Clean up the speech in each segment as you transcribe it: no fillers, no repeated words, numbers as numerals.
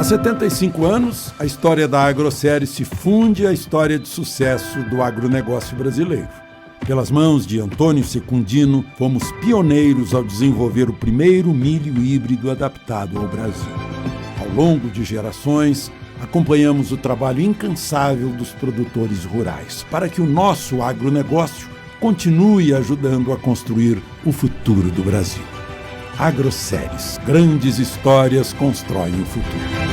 Há 75 anos, a história da Agroséries se funde à história de sucesso do agronegócio brasileiro. Pelas mãos de Antônio Secundino, fomos pioneiros ao desenvolver o primeiro milho híbrido adaptado ao Brasil. Ao longo de gerações, acompanhamos o trabalho incansável dos produtores rurais, para que o nosso agronegócio continue ajudando a construir o futuro do Brasil. Agroséries, grandes histórias constroem o futuro.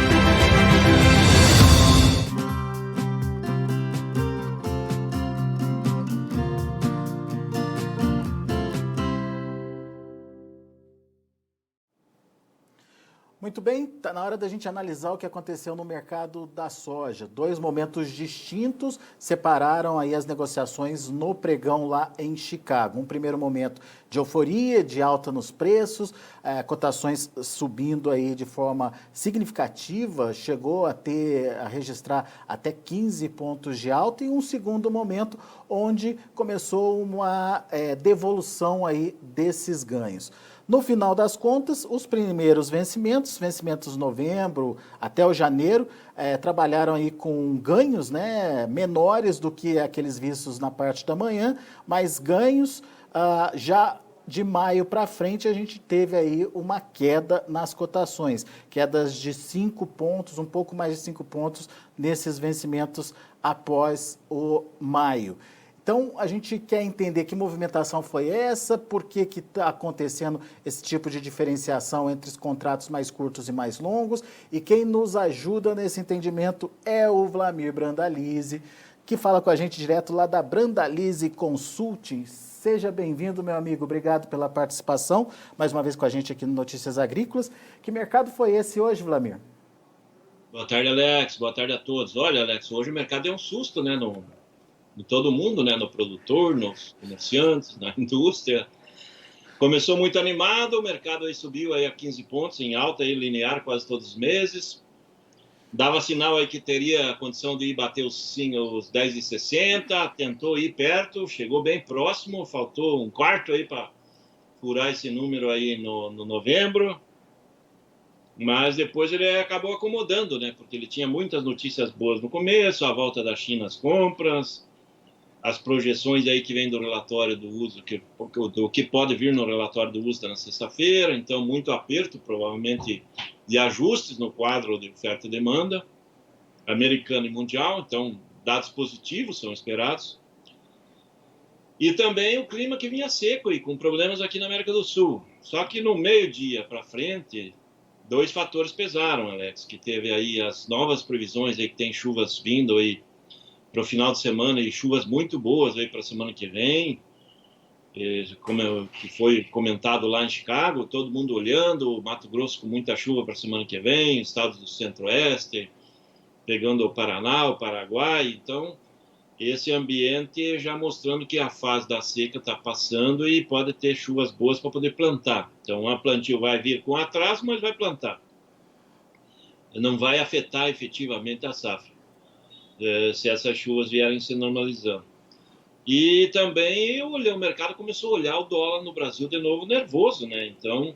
Muito bem, está na hora da gente analisar o que aconteceu no mercado da soja. Dois momentos distintos separaram aí as negociações no pregão lá em Chicago. Um primeiro momento de euforia, de alta nos preços, cotações subindo aí de forma significativa, chegou a registrar até 15 pontos de alta, e um segundo momento onde começou uma devolução aí desses ganhos. No final das contas, os primeiros vencimentos novembro até o janeiro, trabalharam aí com ganhos, né, menores do que aqueles vistos na parte da manhã, mas ganhos já de maio para frente a gente teve aí uma queda nas cotações, quedas de 5 pontos, um pouco mais de 5 pontos nesses vencimentos após o maio. Então, a gente quer entender que movimentação foi essa, por que está acontecendo esse tipo de diferenciação entre os contratos mais curtos e mais longos, e quem nos ajuda nesse entendimento é o Vlamir Brandalize, que fala com a gente direto lá da Brandalize Consulting. Seja bem-vindo, meu amigo, obrigado pela participação, mais uma vez com a gente aqui no Notícias Agrícolas. Que mercado foi esse hoje, Vlamir? Boa tarde, Alex, boa tarde a todos. Olha, Alex, hoje o mercado deu um susto, né, em todo mundo, né, no produtor, nos comerciantes, na indústria. Começou muito animado, o mercado aí subiu aí a 15 pontos, em alta aí, linear quase todos os meses. Dava sinal aí que teria a condição de ir bater os 10,60, tentou ir perto, chegou bem próximo, faltou um quarto aí para furar esse número aí no novembro. Mas depois ele acabou acomodando, né, porque ele tinha muitas notícias boas no começo, a volta da China às compras, as projeções aí que vem do relatório do uso, do que pode vir no relatório do uso na sexta-feira, então muito aperto, provavelmente, de ajustes no quadro de oferta e demanda, americano e mundial, então dados positivos são esperados. E também o clima que vinha seco e com problemas aqui na América do Sul. Só que no meio-dia para frente, dois fatores pesaram, Alex, que teve aí as novas previsões aí que tem chuvas vindo aí para o final de semana, e chuvas muito boas aí para a semana que vem, que foi comentado lá em Chicago, todo mundo olhando, Mato Grosso com muita chuva para a semana que vem, estados do Centro-Oeste, pegando o Paraná, o Paraguai, então esse ambiente já mostrando que a fase da seca está passando e pode ter chuvas boas para poder plantar. Então a plantio vai vir com atraso, mas vai plantar. Não vai afetar efetivamente a safra, se essas chuvas vierem se normalizando. E também o mercado começou a olhar o dólar no Brasil de novo nervoso, né? Então,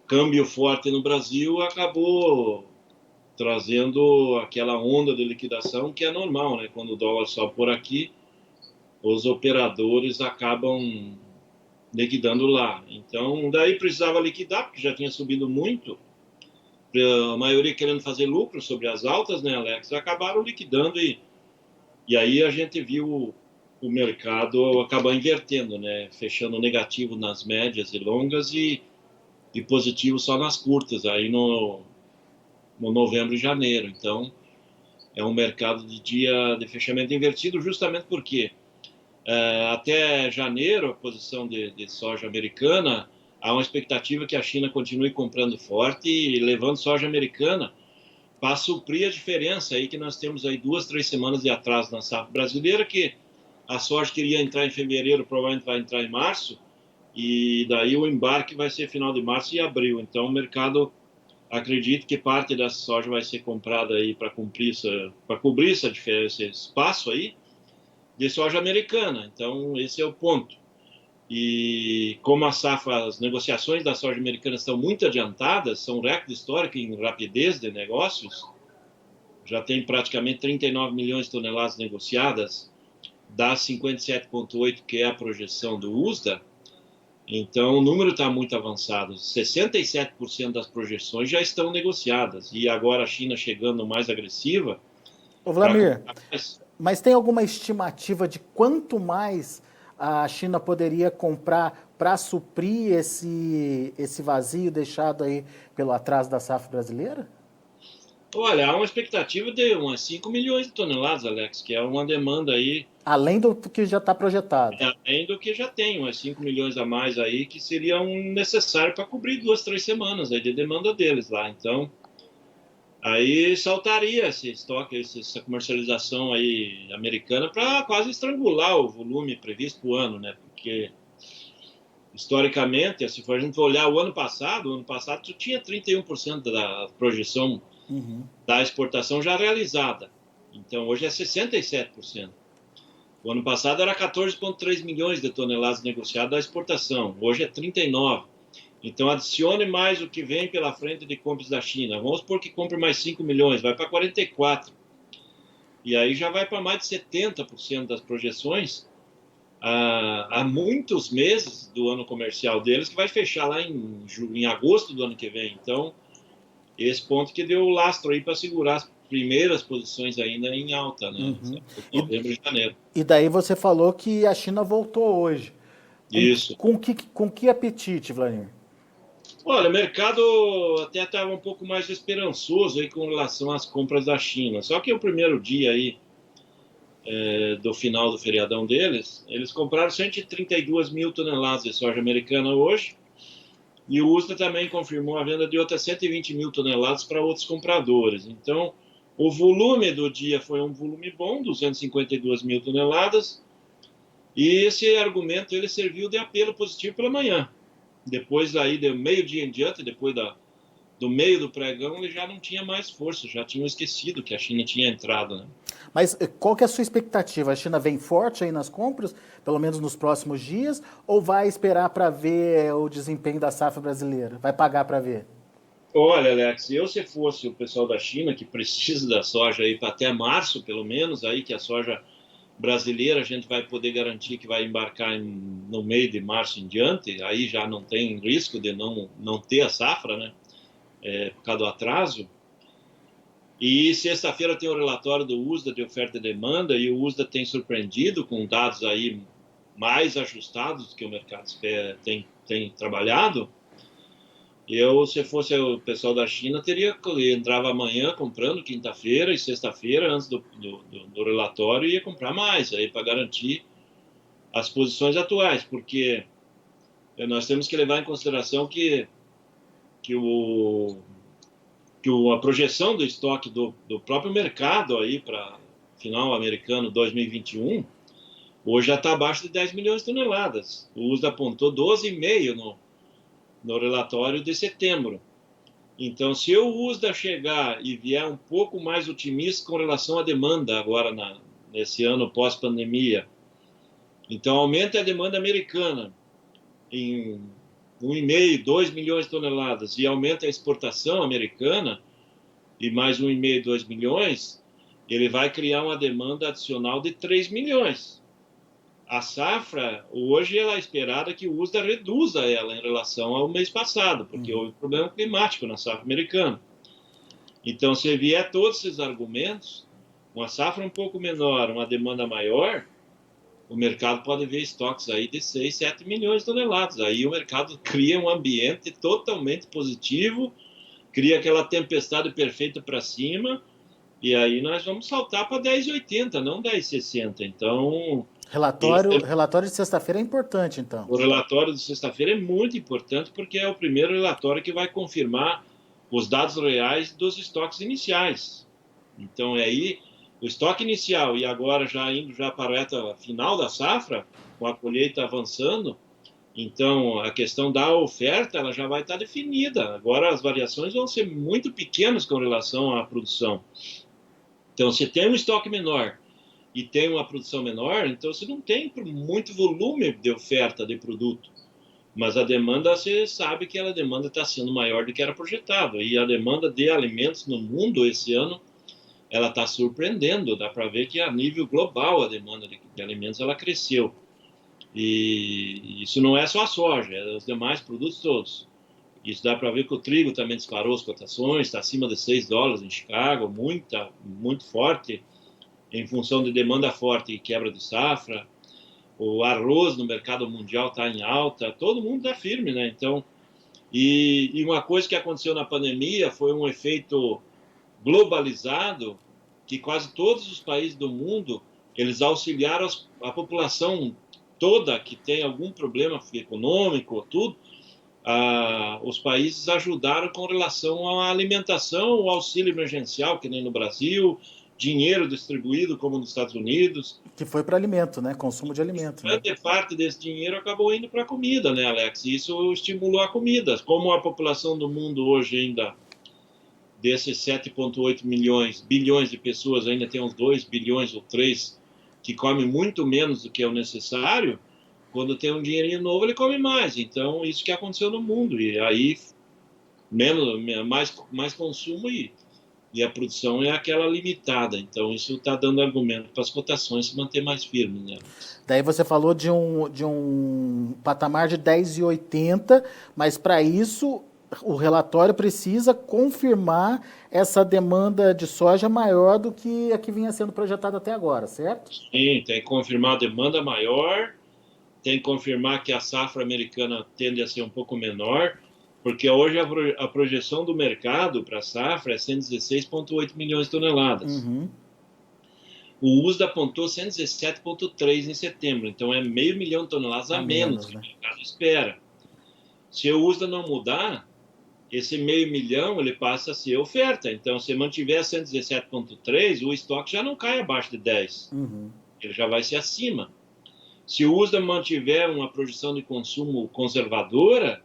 câmbio forte no Brasil acabou trazendo aquela onda de liquidação que é normal, né? Quando o dólar sobe por aqui, os operadores acabam liquidando lá. Então, daí precisava liquidar, porque já tinha subido muito, a maioria querendo fazer lucro sobre as altas, né, Alex? Acabaram liquidando e aí a gente viu o mercado acabar invertendo, né? Fechando negativo nas médias e longas e positivo só nas curtas, aí no novembro e janeiro. Então, é um mercado de dia de fechamento invertido, justamente porque até janeiro, a posição de soja americana, há uma expectativa que a China continue comprando forte e levando soja americana para suprir a diferença aí que nós temos aí 2, 3 semanas de atraso na safra brasileira, que a soja queria entrar em fevereiro, provavelmente vai entrar em março, e daí o embarque vai ser final de março e abril. Então o mercado acredita que parte dessa soja vai ser comprada aí para cobrir essa diferença, esse espaço aí de soja americana. Então esse é o ponto. E como as negociações da soja americana estão muito adiantadas, são recorde histórico em rapidez de negócios, já tem praticamente 39 milhões de toneladas negociadas, das 57,8 que é a projeção do USDA, então o número está muito avançado. 67% das projeções já estão negociadas, e agora a China chegando mais agressiva. Ô Vlamir, mas tem alguma estimativa de quanto mais a China poderia comprar para suprir esse vazio deixado aí pelo atraso da safra brasileira? Olha, há uma expectativa de umas 5 milhões de toneladas, Alex, que é uma demanda aí. Além do que já está projetado. Além do que já tem, umas 5 milhões a mais aí, que seriam necessários para cobrir 2, 3 semanas aí de demanda deles lá. Então, aí saltaria esse estoque, essa comercialização aí americana para quase estrangular o volume previsto para o ano, né? Porque, historicamente, se for a gente olhar o ano passado tu tinha 31% da projeção da exportação já realizada. Então, hoje é 67%. O ano passado era 14,3 milhões de toneladas negociadas da exportação. Hoje é 39. Então, adicione mais o que vem pela frente de compras da China. Vamos supor que compre mais 5 milhões, vai para 44. E aí já vai para mais de 70% das projeções há muitos meses do ano comercial deles, que vai fechar lá em agosto do ano que vem. Então, esse ponto que deu o lastro aí para segurar as primeiras posições ainda em alta, né? Novembro e janeiro. E daí você falou que a China voltou hoje. Isso. Com que apetite, Vladimir? Olha, o mercado até estava um pouco mais esperançoso aí com relação às compras da China. Só que o primeiro dia aí do final do feriadão deles, eles compraram 132 mil toneladas de soja americana hoje. E o USDA também confirmou a venda de outras 120 mil toneladas para outros compradores. Então, o volume do dia foi um volume bom, 252 mil toneladas. E esse argumento ele serviu de apelo positivo pela manhã. Depois aí, do meio-dia em diante, depois do meio do pregão, ele já não tinha mais força, já tinham esquecido que a China tinha entrado, né? Mas qual que é a sua expectativa? A China vem forte aí nas compras, pelo menos nos próximos dias, ou vai esperar para ver o desempenho da safra brasileira? Vai pagar para ver? Olha, Alex, se fosse o pessoal da China, que precisa da soja aí para até março, pelo menos, aí que a soja brasileira a gente vai poder garantir que vai embarcar no meio de março em diante, aí já não tem risco de não ter a safra, né? Por causa do atraso. E sexta-feira tem o relatório do USDA de oferta e demanda, e o USDA tem surpreendido com dados aí mais ajustados que o mercado tem trabalhado. Se fosse o pessoal da China, entrava amanhã comprando quinta-feira e sexta-feira, antes do relatório, ia comprar mais, aí para garantir as posições atuais, porque nós temos que levar em consideração que a projeção do estoque do próprio mercado aí para final americano 2021, hoje já está abaixo de 10 milhões de toneladas. O USDA apontou 12,5 no relatório de setembro. Então, se o USDA chegar e vier um pouco mais otimista com relação à demanda agora nesse ano pós-pandemia, então aumenta a demanda americana em 1,5, 2 milhões de toneladas e aumenta a exportação americana e mais 1,5, 2 milhões, ele vai criar uma demanda adicional de 3 milhões. A safra, hoje, ela é esperada que o USDA reduza ela em relação ao mês passado, porque houve problema climático na safra americana. Então, se vier todos esses argumentos, uma safra um pouco menor, uma demanda maior, o mercado pode ver estoques aí de 6, 7 milhões de toneladas. Aí o mercado cria um ambiente totalmente positivo, cria aquela tempestade perfeita para cima, e aí nós vamos saltar para 10,80, não 10,60. Então... Relatório de sexta-feira é importante, então. O relatório de sexta-feira é muito importante porque é o primeiro relatório que vai confirmar os dados reais dos estoques iniciais. Então, aí, o estoque inicial e agora já indo para a reta final da safra, com a colheita avançando, então a questão da oferta ela já vai estar definida. Agora as variações vão ser muito pequenas com relação à produção. Então, se tem um estoque menor e tem uma produção menor, então você não tem muito volume de oferta de produto. Mas a demanda, você sabe que a demanda está sendo maior do que era projetado. E a demanda de alimentos no mundo esse ano, ela está surpreendendo. Dá para ver que a nível global a demanda de alimentos ela cresceu. E isso não é só a soja, é os demais produtos todos. Isso dá para ver que o trigo também disparou as cotações, está acima de $6 em Chicago, muito forte, em função de demanda forte e quebra de safra. O arroz no mercado mundial está em alta, todo mundo está firme, né? Então, e uma coisa que aconteceu na pandemia foi um efeito globalizado, que quase todos os países do mundo, eles auxiliaram a população toda que tem algum problema econômico, tudo, os países ajudaram com relação à alimentação, o auxílio emergencial, que nem no Brasil, dinheiro distribuído, como nos Estados Unidos. Que foi para alimento, né? Consumo de alimento. Grande parte desse dinheiro acabou indo para a comida, né, Alex? E isso estimulou a comida. Como a população do mundo hoje ainda, desses 7,8 bilhões de pessoas, ainda tem uns 2 bilhões ou 3 que comem muito menos do que é o necessário, quando tem um dinheirinho novo, ele come mais. Então, isso que aconteceu no mundo. E aí, mais consumo e a produção é aquela limitada. Então, isso está dando argumento para as cotações se manter mais firmes, né? Daí você falou de um patamar de 10,80, mas para isso o relatório precisa confirmar essa demanda de soja maior do que a que vinha sendo projetada até agora, certo? Sim, tem que confirmar a demanda maior, tem que confirmar que a safra americana tende a ser um pouco menor, porque hoje a projeção do mercado para a safra é 116,8 milhões de toneladas. Uhum. O USDA apontou 117,3 em setembro, então é 500 mil de toneladas a menos que o mercado espera. Se o USDA não mudar, esse 500 mil ele passa a ser oferta. Então, se mantiver 117,3, o estoque já não cai abaixo de 10. Uhum. Ele já vai ser acima. Se o USDA mantiver uma projeção de consumo conservadora,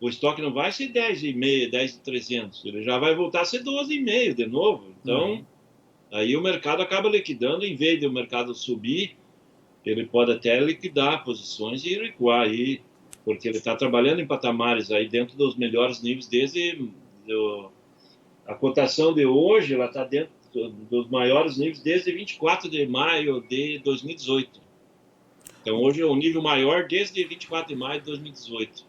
o estoque não vai ser 10,5, 10,300. Ele já vai voltar a ser 12,5 de novo. Então, aí o mercado acaba liquidando. Em vez de o mercado subir, ele pode até liquidar posições e recuar aí, porque ele está trabalhando em patamares aí dentro dos melhores níveis a cotação de hoje, ela está dentro dos maiores níveis desde 24 de maio de 2018. Então, hoje é o nível maior desde 24 de maio de 2018.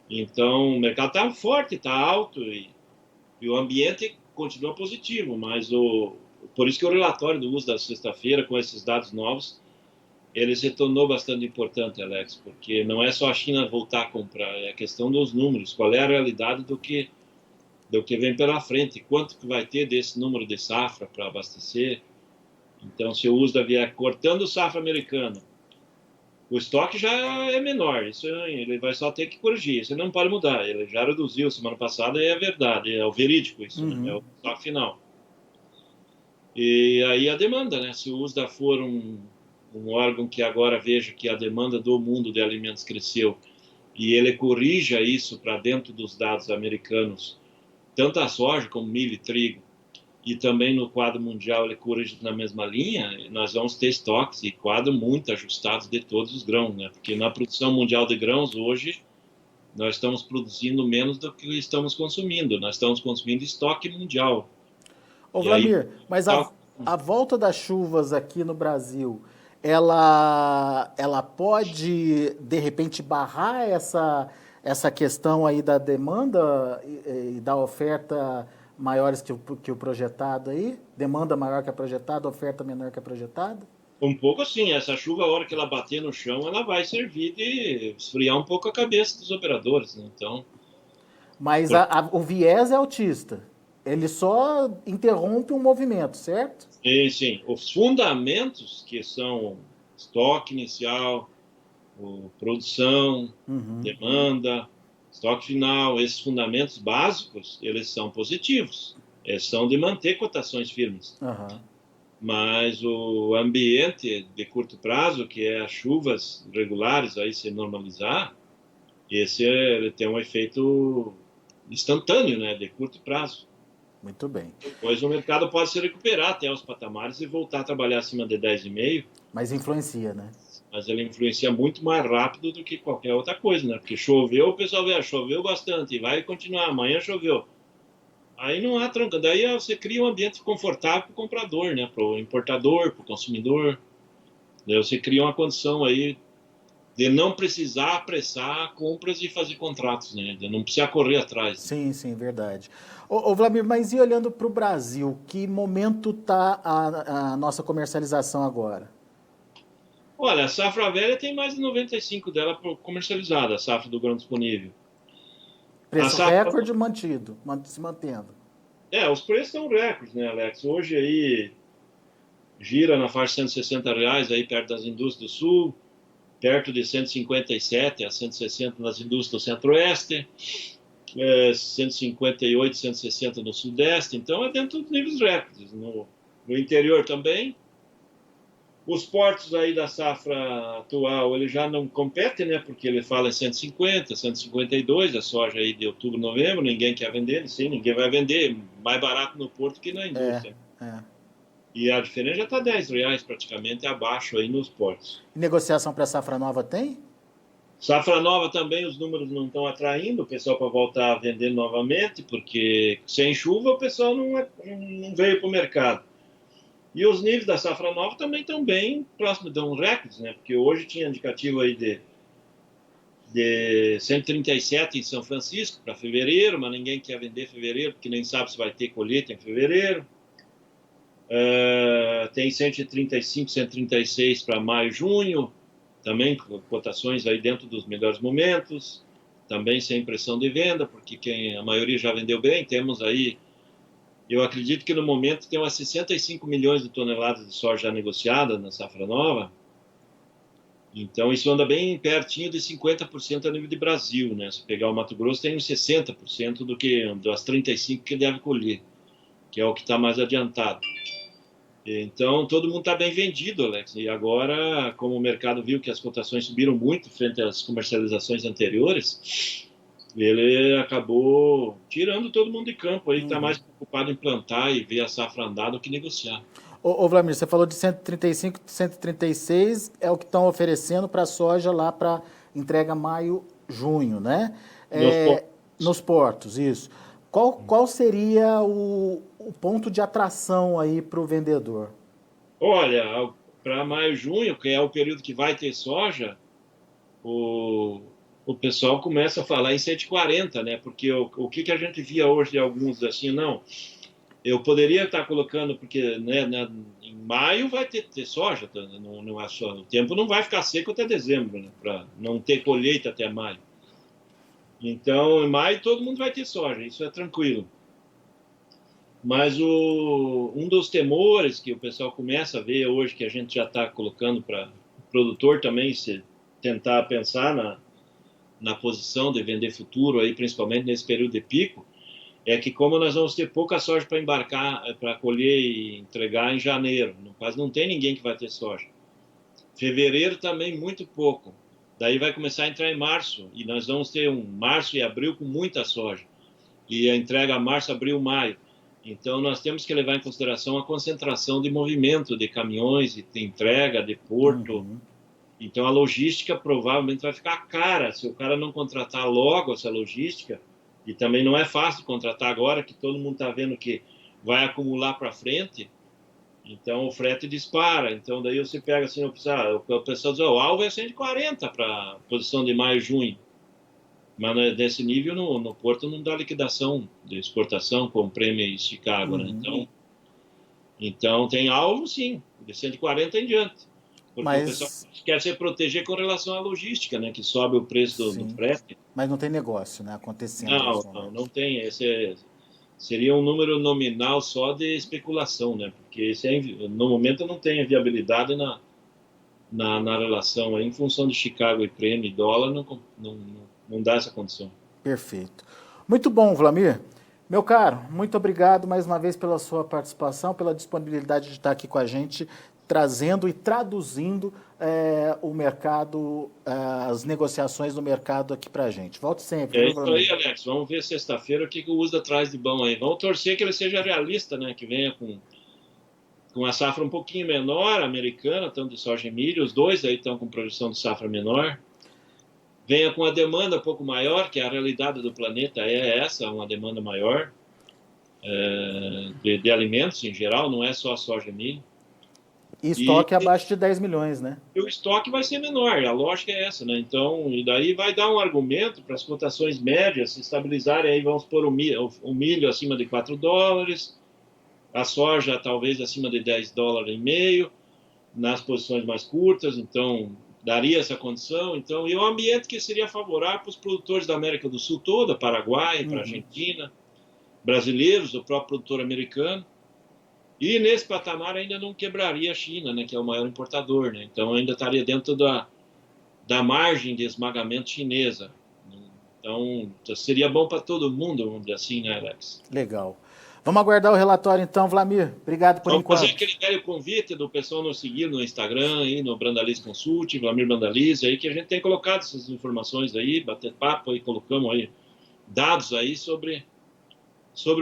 Então, o mercado está forte, está alto e o ambiente continua positivo, mas por isso que o relatório do uso da sexta-feira, com esses dados novos, ele se tornou bastante importante, Alex, porque não é só a China voltar a comprar, é a questão dos números, qual é a realidade do que vem pela frente, quanto que vai ter desse número de safra para abastecer. Então, se o USDA vier cortando safra americana, o estoque já é menor, isso ele vai só ter que corrigir, isso não pode mudar, ele já reduziu semana passada e é verdade, é o verídico isso, né? É o estoque final. E aí a demanda, né? Se o USDA for um órgão que agora veja que a demanda do mundo de alimentos cresceu e ele corrija isso para dentro dos dados americanos, tanto a soja como milho e trigo, e também no quadro mundial ele corrige na mesma linha, nós vamos ter estoques e quadro muito ajustados de todos os grãos, né? Porque na produção mundial de grãos hoje, nós estamos produzindo menos do que estamos consumindo, nós estamos consumindo estoque mundial. Ô, Vlamir, mas a volta das chuvas aqui no Brasil, ela pode, de repente, barrar essa questão aí da demanda e da oferta maiores que o projetado aí? Demanda maior que a projetada, oferta menor que a projetada? Um pouco assim, essa chuva, a hora que ela bater no chão, ela vai servir de esfriar um pouco a cabeça dos operadores, né? Então... Mas o viés é autista. Ele só interrompe um movimento, certo? Sim. Os fundamentos, que são estoque inicial, produção, demanda, estoque final, esses fundamentos básicos, eles são positivos. Eles são de manter cotações firmes. Mas o ambiente de curto prazo, que é as chuvas regulares aí se normalizar, ele tem um efeito instantâneo, né, de curto prazo. Muito bem. Depois o mercado pode se recuperar até os patamares e voltar a trabalhar acima de 10,5, Mas influencia, né? mas ele influencia muito mais rápido do que qualquer outra coisa, né? Porque choveu, o pessoal vê, choveu bastante, e vai continuar, amanhã choveu. Aí não há tranca, daí você cria um ambiente confortável para o comprador, né? Para o importador, para o consumidor. Daí você cria uma condição aí de não precisar apressar compras e fazer contratos, né? De não precisar correr atrás. Né? Sim, sim, verdade. Ô Vladimir, mas e olhando para o Brasil, que momento está a nossa comercialização agora? Olha, a safra velha tem mais de 95 dela comercializada, a safra do grão disponível. A Preço safra... recorde mantido, se mantendo. Os preços estão recordes, né, Alex? Hoje aí gira na faixa de R$160 aí perto das indústrias do Sul, perto de 157 a 160 nas indústrias do Centro-Oeste, 158, 160 no Sudeste, então é dentro dos níveis recordes. No interior também. Os portos aí da safra atual, ele já não compete, né? Porque ele fala em 150, 152, a soja aí de outubro, novembro, ninguém quer vender, sim, ninguém vai vender, mais barato no porto que na indústria. E a diferença já está R$10 praticamente abaixo aí nos portos. E negociação para a safra nova tem? Safra nova também, os números não estão atraindo o pessoal para voltar a vender novamente, porque sem chuva o pessoal não veio para o mercado. E os níveis da safra nova também estão bem próximos de uns recordes, né? Porque hoje tinha indicativo aí de 137 em São Francisco para fevereiro, mas ninguém quer vender fevereiro, porque nem sabe se vai ter colheita em fevereiro. Tem 135, 136 para maio, junho, também cotações aí dentro dos melhores momentos, também sem pressão de venda, porque a maioria já vendeu bem, temos aí. Eu acredito que no momento tem umas 65 milhões de toneladas de soja negociada na safra nova. Então isso anda bem pertinho de 50% a nível de Brasil, né? Se pegar o Mato Grosso tem uns 60% das 35 que deve colher, que é o que está mais adiantado. Então todo mundo está bem vendido, Alex. E agora, como o mercado viu que as cotações subiram muito frente às comercializações anteriores, ele acabou tirando todo mundo de campo aí, está mais preocupado em plantar e ver a safra andar do que negociar. Ô Vladimir, você falou de 135, 136 é o que estão oferecendo para a soja lá para entrega maio, junho, né? Nos portos, isso. Qual seria o ponto de atração aí para o vendedor? Olha, para maio, junho, que é o período que vai ter soja, o pessoal começa a falar em 140, né? Porque o que a gente via hoje de alguns assim, não, eu poderia estar colocando, porque né, em maio vai ter soja, o tempo não vai ficar seco até dezembro, né? Para não ter colheita até maio. Então, em maio todo mundo vai ter soja, isso é tranquilo. Mas um dos temores que o pessoal começa a ver hoje, que a gente já está colocando para o produtor também se tentar pensar na posição de vender futuro, aí, principalmente nesse período de pico, é que como nós vamos ter pouca soja para embarcar, para colher e entregar em janeiro, quase não tem ninguém que vai ter soja. Fevereiro também muito pouco. Daí vai começar a entrar em março, e nós vamos ter um março e abril com muita soja. E a entrega março, abril, maio. Então nós temos que levar em consideração a concentração de movimento de caminhões, de entrega, de porto. Então a logística provavelmente vai ficar cara se o cara não contratar logo essa logística. E também não é fácil contratar agora, que todo mundo está vendo que vai acumular para frente. Então o frete dispara. Então daí você pega assim, o pessoal diz, o alvo é 140 para a posição de maio, junho. Mas desse nível no porto não dá liquidação de exportação com prêmio em Chicago, né? Então tem alvo sim, de 140 em diante. Porque o pessoal quer se proteger com relação à logística, né? Que sobe o preço do frete. Mas não tem negócio, né? Acontecendo. Não tem. Esse seria um número nominal só de especulação, né? Porque no momento não tem viabilidade na relação aí, em função de Chicago e prêmio e dólar, não dá essa condição. Perfeito. Muito bom, Vladimir. Meu caro, muito obrigado mais uma vez pela sua participação, pela disponibilidade de estar aqui com a gente. trazendo e traduzindo o mercado, as negociações do mercado aqui para a gente. Volte sempre. É isso aí, Alex. Vamos ver sexta-feira o que o USDA traz de bom aí. Vamos torcer que ele seja realista, né? Que venha com a safra um pouquinho menor, americana, tanto de soja e milho. Os dois aí estão com projeção de safra menor. Venha com a demanda um pouco maior, que a realidade do planeta é essa, uma demanda maior de alimentos em geral, não é só soja e milho. E estoque abaixo de 10 milhões, né? E o estoque vai ser menor, a lógica é essa, né? Então, e daí vai dar um argumento para as cotações médias se estabilizarem, aí vamos pôr o milho acima de $4, a soja talvez acima de $10,5 nas posições mais curtas, então daria essa condição. Então, e um ambiente que seria favorável para os produtores da América do Sul toda, Paraguai, para a Argentina, brasileiros, o próprio produtor americano. E nesse patamar ainda não quebraria a China, né, que é o maior importador, né? Então ainda estaria dentro da margem de esmagamento chinesa. Então seria bom para todo mundo, vamos dizer assim, né, Alex? Legal. Vamos aguardar o relatório então, Vlamir. Obrigado por enquanto. Vamos fazer aquele velho convite do pessoal nos seguir no Instagram, aí, no Brandalize Consult, Vlamir Brandalize, aí, que a gente tem colocado essas informações aí, bater papo aí, colocamos aí dados aí sobre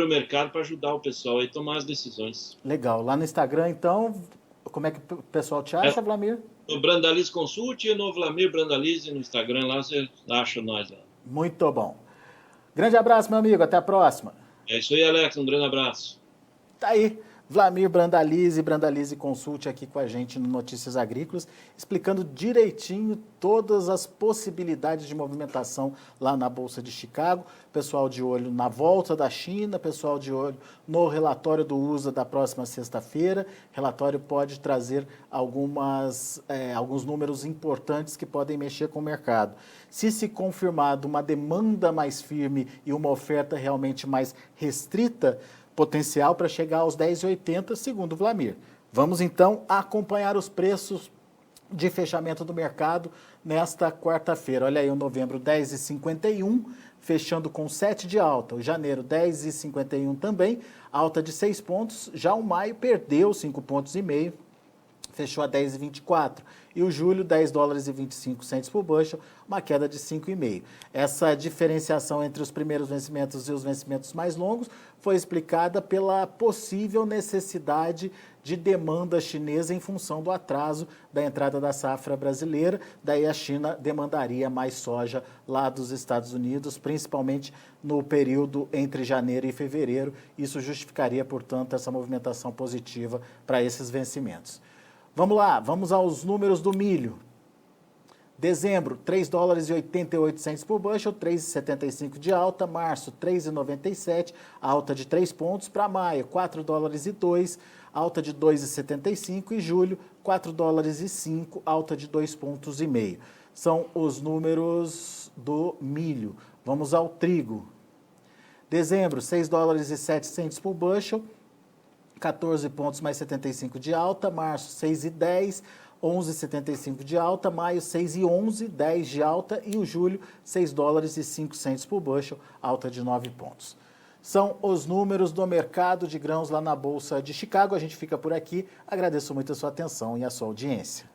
o mercado para ajudar o pessoal a tomar as decisões. Legal. Lá no Instagram, então, como é que o pessoal te acha, Vlamir? No Brandalize Consult e no Vlamir Brandalize no Instagram, lá você acha nós lá. Muito bom. Grande abraço, meu amigo. Até a próxima. É isso aí, Alex. Um grande abraço. Tá aí, Vlamir Brandalize Consult aqui com a gente no Notícias Agrícolas, explicando direitinho todas as possibilidades de movimentação lá na Bolsa de Chicago. Pessoal de olho na volta da China, pessoal de olho no relatório do USA da próxima sexta-feira. Relatório pode trazer alguns números importantes que podem mexer com o mercado. Se confirmado uma demanda mais firme e uma oferta realmente mais restrita, potencial para chegar aos 10,80, segundo o Vlamir. Vamos então acompanhar os preços de fechamento do mercado nesta quarta-feira. Olha aí, o novembro 10,51, fechando com 7 de alta. O janeiro 10,51 também, alta de 6 pontos. Já o maio perdeu 5,5 pontos, fechou a 10,24. E o julho, $10,25 por bushel, uma queda de 5,5. Essa diferenciação entre os primeiros vencimentos e os vencimentos mais longos foi explicada pela possível necessidade de demanda chinesa em função do atraso da entrada da safra brasileira. Daí a China demandaria mais soja lá dos Estados Unidos, principalmente no período entre janeiro e fevereiro. Isso justificaria, portanto, essa movimentação positiva para esses vencimentos. Vamos lá, vamos aos números do milho. Dezembro, $3,88 por bushel, 3,75 de alta. Março, 3,97, alta de 3 pontos. Para maio, $4,02, alta de 2,75. E julho, $4,05, alta de 2,5 pontos. São os números do milho. Vamos ao trigo. Dezembro, $6,07 por bushel, 14 pontos mais 75 de alta. Março, 6,10, 11,75 de alta. Maio, 6,11, 10 de alta. E o julho, $6,05 por bushel, alta de 9 pontos. São os números do mercado de grãos lá na Bolsa de Chicago. A gente fica por aqui. Agradeço muito a sua atenção e a sua audiência.